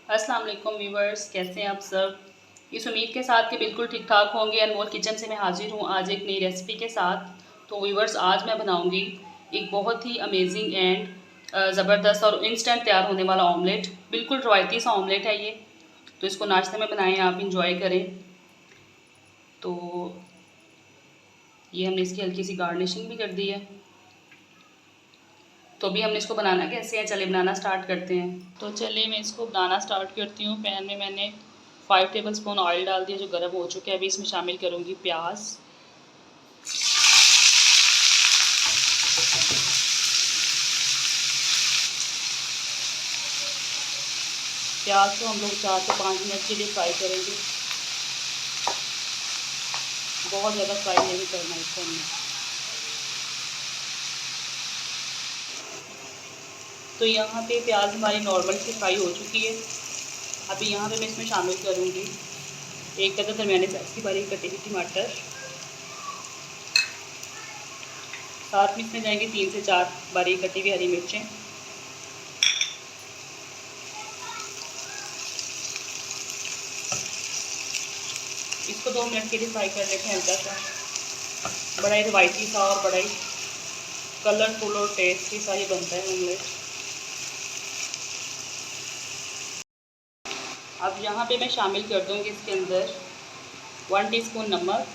अस्सलाम वालेकुम व्यूवर्स, कैसे हैं आप सब। इस उम्मीद के साथ कि बिल्कुल ठीक ठाक होंगे। अनमोल किचन से मैं हाजिर हूँ आज एक नई रेसिपी के साथ। तो व्यूवर्स, आज मैं बनाऊँगी एक बहुत ही अमेजिंग एंड ज़बरदस्त और इंस्टेंट तैयार होने वाला ऑमलेट। बिल्कुल रवायती सा ऑमलेट है ये। तो इसको नाश्ते में बनाएं, आप इंजॉय करें। तो ये हमने इसकी हल्की सी गार्निशिंग भी कर दी है। तो अभी हमने इसको बनाना कैसे है, चले बनाना स्टार्ट करते हैं। तो चलिए मैं इसको बनाना स्टार्ट करती हूँ। पैन में मैंने 5 टेबलस्पून ऑयल डाल दिया जो गर्म हो चुके हैं। अभी इसमें शामिल करूँगी प्याज। प्याज को हम लोग 4 से 5 मिनट के लिए फ्राई करेंगे। बहुत ज़्यादा फ्राई नहीं करना इसको हमने। तो यहाँ पे प्याज हमारी नॉर्मल सी फ्राई हो चुकी है। अभी यहाँ पे मैं इसमें शामिल करूँगी एक कदर दरमियाने साइज़ की बारीक कटी हुई टमाटर। साथ में इसमें जाएंगे 3 से 4 बारीक कटी हुई हरी मिर्चें। इसको 2 मिनट के लिए फ्राई कर लेते हैं हल्का सा। बड़ा ही रवायती सा और बड़ा ही कलरफुल और टेस्टी सा ये बनता है ऑमलेट। अब यहाँ पे मैं शामिल कर दूँगी इसके अंदर 1 टीस्पून नमक,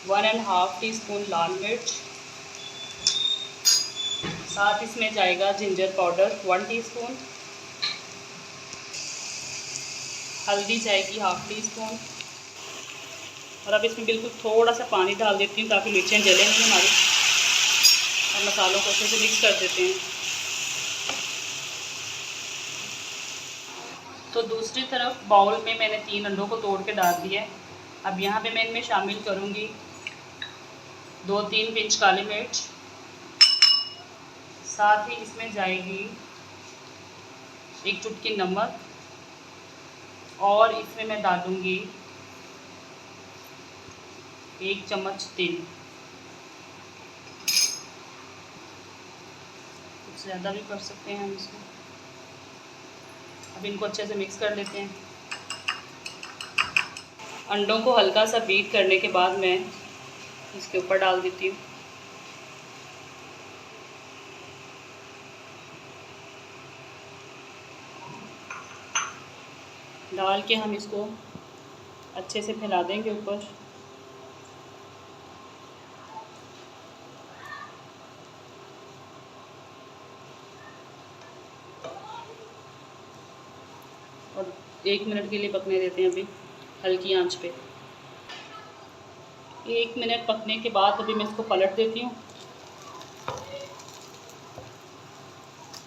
1½ टीस्पून लाल मिर्च, साथ इसमें जाएगा जिंजर पाउडर 1 टीस्पून, हल्दी जाएगी ½ टीस्पून। और अब इसमें बिल्कुल थोड़ा सा पानी डाल देती हूँ ताकि मिर्चें जले नहीं हमारी। और मसालों को अच्छे से मिक्स कर देते हैं। तो दूसरी तरफ बाउल में मैंने 3 अंडों को तोड़ के डाल दिया है। अब यहाँ पे मैं इनमें शामिल करूँगी 2-3 पिंच काली मिर्च, साथ ही इसमें जाएगी 1 चुटकी नमक और इसमें मैं डालूँगी 1 चम्मच तेल। कुछ ज़्यादा भी कर सकते हैं हम इसमें। अब इनको अच्छे से मिक्स कर लेते हैं। अंडों को हल्का सा बीट करने के बाद मैं इसके ऊपर डाल देती हूँ। डाल के हम इसको अच्छे से फैला देंगे ऊपर। और 1 मिनट के लिए पकने देते हैं अभी हल्की आंच पे। 1 मिनट पकने के बाद अभी मैं इसको पलट देती हूँ।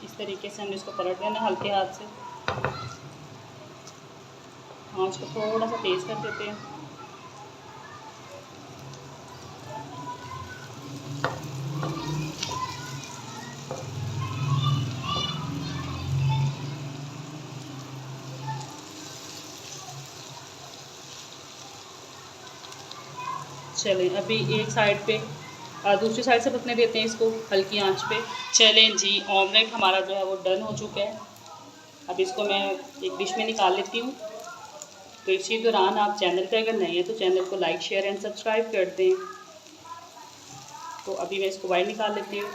इस तरीके से हमने इसको पलट देना हल्के हाथ से। आंच को थोड़ा सा तेज़ कर देते हैं। चलें अभी एक साइड पे दूसरी साइड से पकने देते हैं इसको हल्की आंच पे। चलें जी, ऑमलेट हमारा जो है वो डन हो चुका है। अब इसको मैं एक डिश में निकाल लेती हूँ। तो इसी दौरान आप चैनल पे अगर नए हैं तो चैनल को लाइक शेयर एंड सब्सक्राइब कर दें। तो अभी मैं इसको बाहर निकाल लेती हूँ।